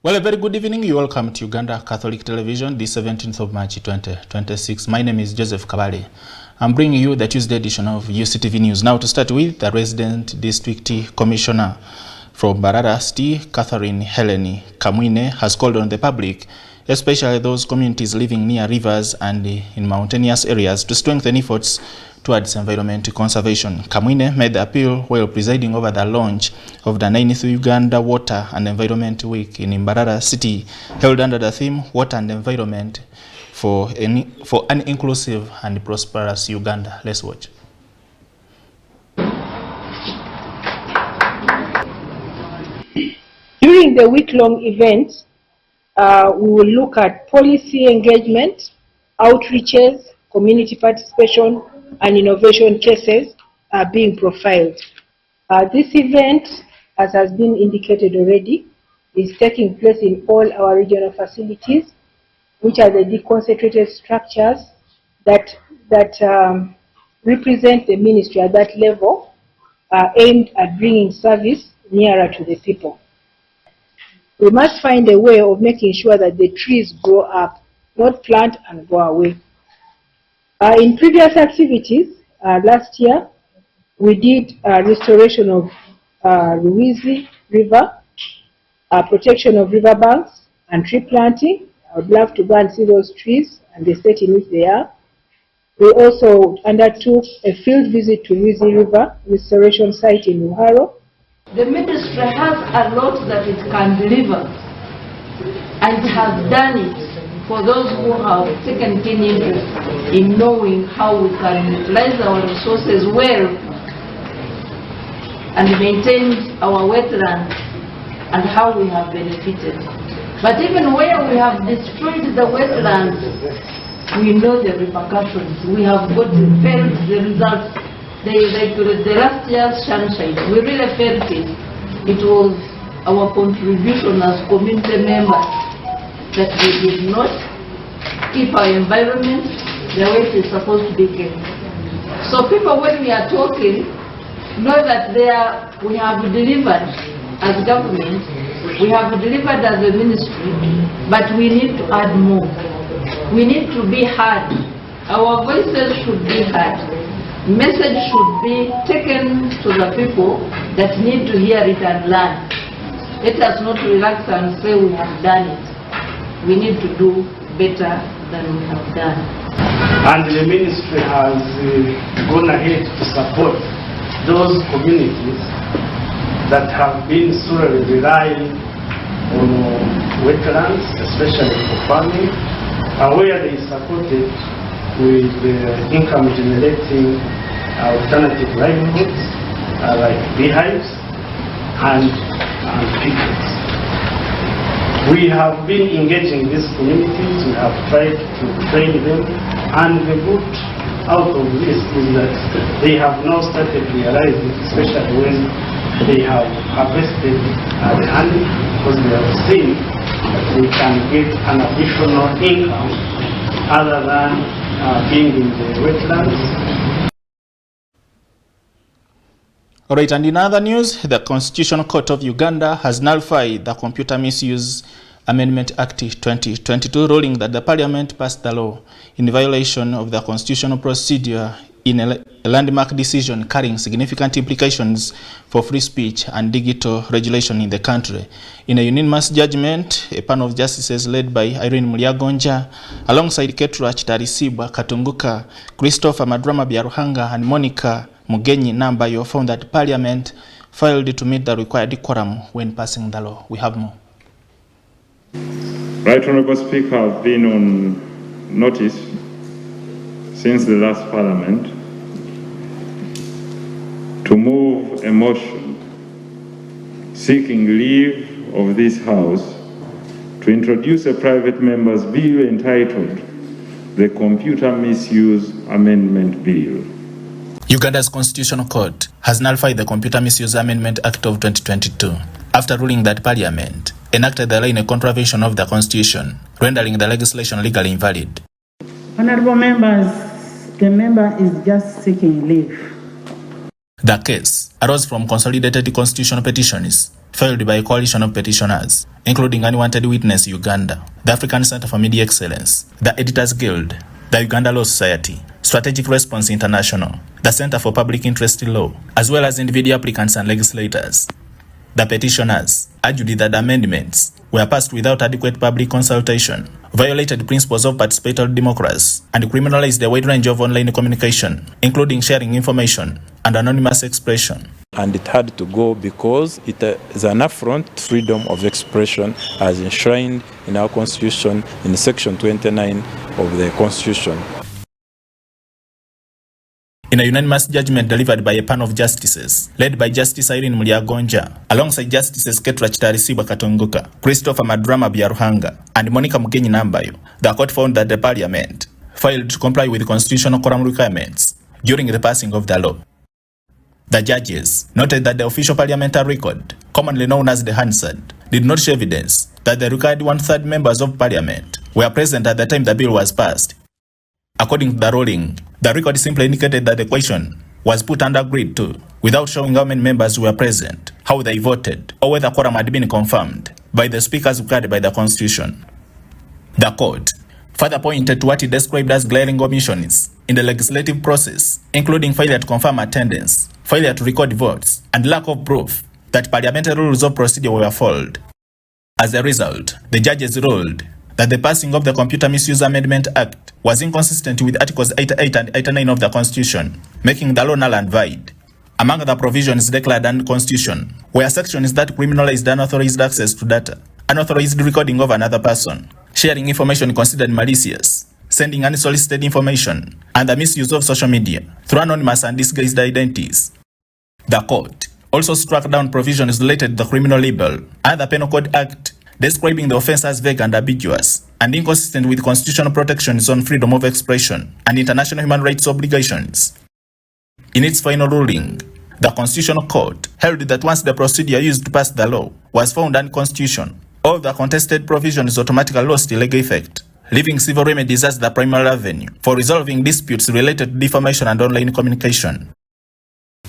Well, a very good evening. You welcome to Uganda Catholic Television, the 17th of March 2026. My name is Joseph Kabale. I'm bringing you the Tuesday edition of Uctv News. Now to start with, the resident district commissioner from Mbarara City, Catherine Helen Kamwine, has called on the public, especially those communities living near rivers and in mountainous areas, to strengthen efforts towards environment conservation. Kamwine made the appeal while presiding over the launch of the 9th Uganda Water and Environment Week in Mbarara City, held under the theme Water and Environment for an Inclusive and Prosperous Uganda. Let's watch. During the week-long event, we will look at policy engagement, outreaches, community participation, and innovation cases are being profiled. This event, as has been indicated already, is taking place in all our regional facilities, which are the deconcentrated structures that represent the ministry at that level, aimed at bringing service nearer to the people. We must find a way of making sure that the trees grow up, not plant and go away. In previous activities, last year, we did restoration of Ruizi River, protection of riverbanks, and tree planting. I would love to go and see those trees and the state in which they are. We also undertook a field visit to Ruizi River restoration site in Uharo. The ministry has a lot that it can deliver and has done it for those who have taken keen interest in knowing how we can utilize our resources well and maintain our wetlands and how we have benefited. But even where we have destroyed the wetlands, we know the repercussions. We have felt the results. The last year's sunshine, we really felt it. It was our contribution as community members that we did not keep our environment the way it is supposed to be kept. So people, when we are talking, know that we have delivered as government, we have delivered as a ministry, but we need to add more. We need to be heard. Our voices should be heard. Message should be taken to the people that need to hear it and learn. Let us not relax and say we have done it. We need to do better than we have done. And the ministry has gone ahead to support those communities that have been solely relying on wetlands, especially for farming, and where they supported with income generating alternative livelihoods like beehives and pickets. We have been engaging these communities, we have tried to train them, and the good out of this is that they have now started realizing, especially when they have harvested the honey, because they have seen that they can get an additional income other than being in the wetlands. Alright, and in other news, the Constitutional Court of Uganda has nullified the Computer Misuse Amendment Act 2022, ruling that the Parliament passed the law in violation of the constitutional procedure in a landmark decision carrying significant implications for free speech and digital regulation in the country. In a unanimous judgment, a panel of justices led by Irene Mulyagonja, alongside Ketura Chitarisibwa Katunguka, Christopher Madrama Byaruhanga, and Monica Mugenyi Nambayo found that Parliament failed to meet the required quorum when passing the law. We have more. Right Honourable Speaker, I've been on notice since the last Parliament to move a motion seeking leave of this House to introduce a private member's bill entitled the Computer Misuse Amendment Bill. Uganda's Constitutional Court has nullified the Computer Misuse Amendment Act of 2022 after ruling that Parliament enacted the law in a contravention of the Constitution, rendering the legislation legally invalid. Honourable members, the member is just seeking leave. The case arose from consolidated constitutional petitions filed by a coalition of petitioners, including Unwanted Witness Uganda, the African Center for Media Excellence, the Editors Guild, the Uganda Law Society, Strategic Response International, the Center for Public Interest Law, as well as individual applicants and legislators. The petitioners argued that the amendments were passed without adequate public consultation, violated principles of participatory democracy, and criminalized a wide range of online communication, including sharing information and anonymous expression. And it had to go because it is an affront to freedom of expression as enshrined in our Constitution in Section 29 of the Constitution. In a unanimous judgment delivered by a panel of justices, led by Justice Irene Mulyagonja, alongside Justices Ketra Chitarisibwa Katongoka, Christopher Madrama Byaruhanga, and Monica Mugenyi Nambayo, the court found that the Parliament failed to comply with constitutional quorum requirements during the passing of the law. The judges noted that the official parliamentary record, commonly known as the Hansard, did not show evidence that the required 1/3 members of Parliament were present at the time the bill was passed. According to the ruling, the record simply indicated that the question was put and agreed to, without showing how many members were present, how they voted, or whether quorum had been confirmed by the speakers required by the Constitution. The court further pointed to what it described as glaring omissions in the legislative process, including failure to confirm attendance, failure to record votes, and lack of proof that parliamentary rules of procedure were followed. As a result, the judges ruled that the passing of the Computer Misuse Amendment Act was inconsistent with Articles 88 and 89 of the Constitution, making the law null and void. Among the provisions declared unconstitutional were sections that criminalized unauthorized access to data, unauthorized recording of another person, sharing information considered malicious, sending unsolicited information, and the misuse of social media through anonymous and disguised identities. The court also struck down provisions related to the Criminal Libel and the Penal Code Act, describing the offense as vague and ambiguous and inconsistent with constitutional protections on freedom of expression and international human rights obligations. In its final ruling, the Constitutional Court held that once the procedure used to pass the law was found unconstitutional, all the contested provisions automatically lost legal effect, leaving civil remedies as the primary avenue for resolving disputes related to defamation and online communication.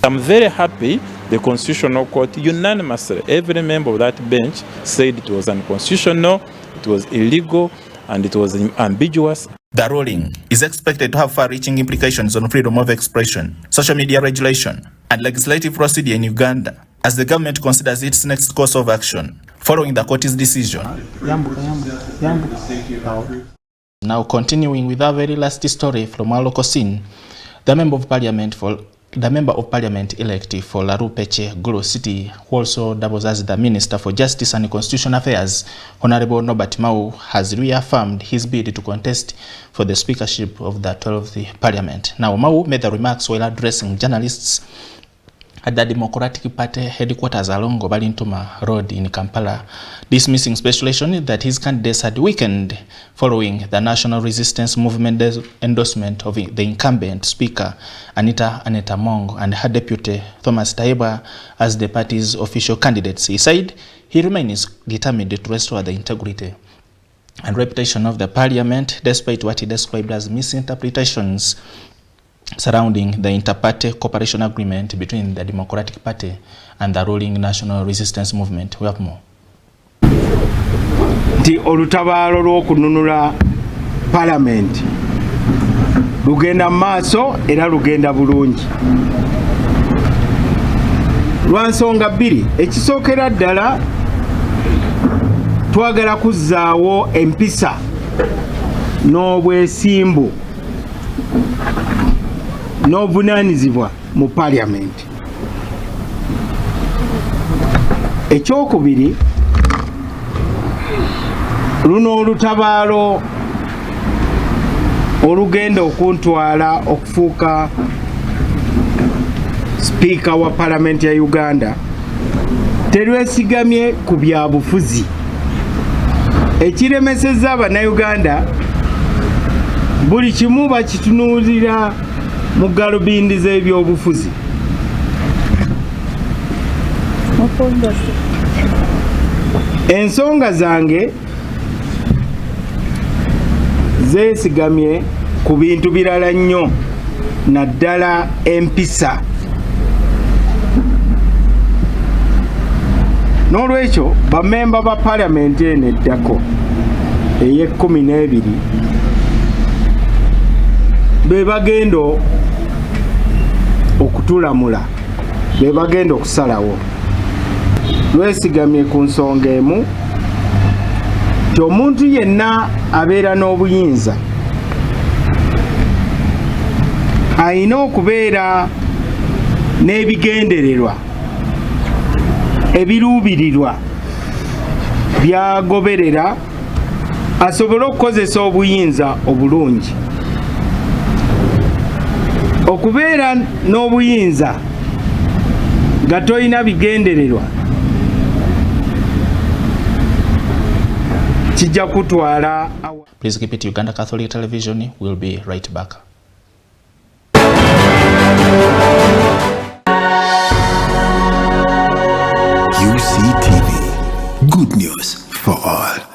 I'm very happy the Constitutional Court unanimously, every member of that bench said it was unconstitutional, it was illegal, and it was ambiguous. The ruling is expected to have far-reaching implications on freedom of expression, social media regulation, and legislative procedure in Uganda, as the government considers its next course of action, following the court's decision. Now continuing with our very last story from our local scene, the Member of Parliament elect for Larupeche Gulu City, who also doubles as the Minister for Justice and Constitutional Affairs, Honorable Norbert Mau, has reaffirmed his bid to contest for the speakership of the 12th Parliament. Now, Mau made the remarks while addressing journalists at the Democratic Party headquarters along Obalintuma Road in Kampala, dismissing speculation that his candidates had weakened following the National Resistance Movement endorsement of the incumbent Speaker Anita Mong and her deputy Thomas Taiba as the party's official candidates. He said he remains determined to restore the integrity and reputation of the Parliament despite what he described as misinterpretations surrounding the inter-party cooperation agreement between the Democratic Party and the ruling National Resistance Movement. We have more. Nti olutabaalo lw'okununula Parliament lugenda maaso era lugenda bulungi. Lwansonga bbiri, ekisookera ddala twagala kuzzaawo empisa n'obwesimbu n'obuvunaanyizibwa mu Parliament. Ekyokubiri, luno olutabaalo olugenda okuntwala okufuuka Speaker wa Parliament ya Uganda terwesigamye ku byabufuzi. Ekiremesezza Abannayuganda buli kimu bakitunuulira mu galubindi z'ebyobufuzi. Ensonga zange zeesigamye ku bintu birala nnyo, naddala empisa. N'olwekyo bammemba ba paalamenti eno eddako ey'12 be bagenda okutulamula, be bagenda okusalawo. Lwesigamye ku nsonga emu nti omuntu yenna abeera n'obuyinza alina okubeera n'ebigendererwa ebiruubirirwa byagoberera asobole okukozesa obuyinza obulungi. Okubeera n'obuyinza nga tolina bigendererwa kijja kutwala. Please keep it Uganda Catholic Television. We'll be right back. Uctv. Good news for all.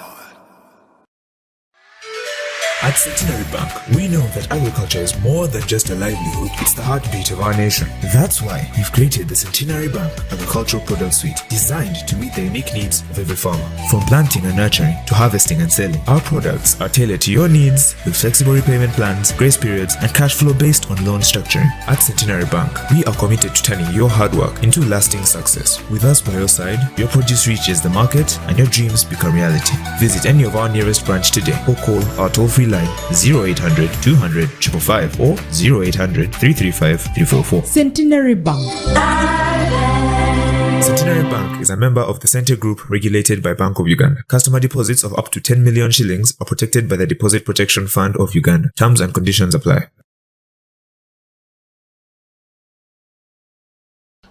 At Centenary Bank, we know that agriculture is more than just a livelihood, it's the heartbeat of our nation. That's why we've created the Centenary Bank Agricultural Product Suite, designed to meet the unique needs of every farmer. From planting and nurturing to harvesting and selling, our products are tailored to your needs with flexible repayment plans, grace periods, and cash flow based on loan structuring. At Centenary Bank, we are committed to turning your hard work into lasting success. With us by your side, your produce reaches the market and your dreams become reality. Visit any of our nearest branch today or call our toll-free line 0800 200 555 or 0800 335 344. Centenary Bank. Centenary Bank is a member of the Center Group regulated by Bank of Uganda. Customer deposits of up to 10 million shillings are protected by the Deposit Protection Fund of Uganda. Terms and conditions apply.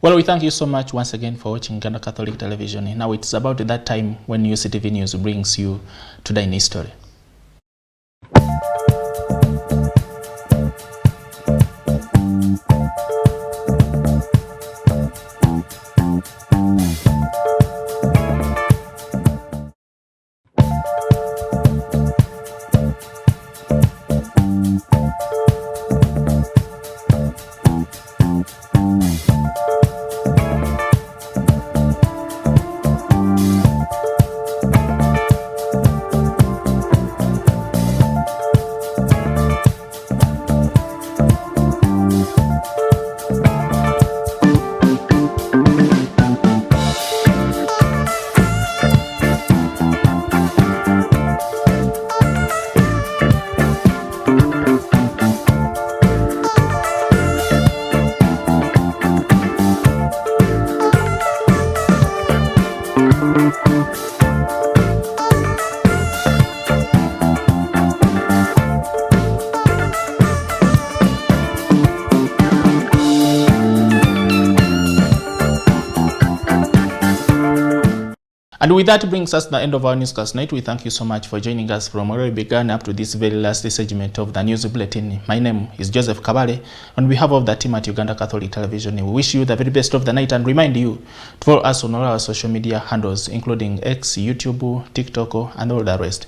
Well, we thank you so much once again for watching Uganda Catholic Television. Now it's about that time when UCTV News brings you Today in History. And with that brings us to the end of our newscast tonight. We thank you so much for joining us from where we began up to this very last segment of the news bulletin. My name is Joseph Kabale. On behalf of the team at Uganda Catholic Television, we wish you the very best of the night and remind you to follow us on all our social media handles, including X, YouTube, TikTok, and all the rest.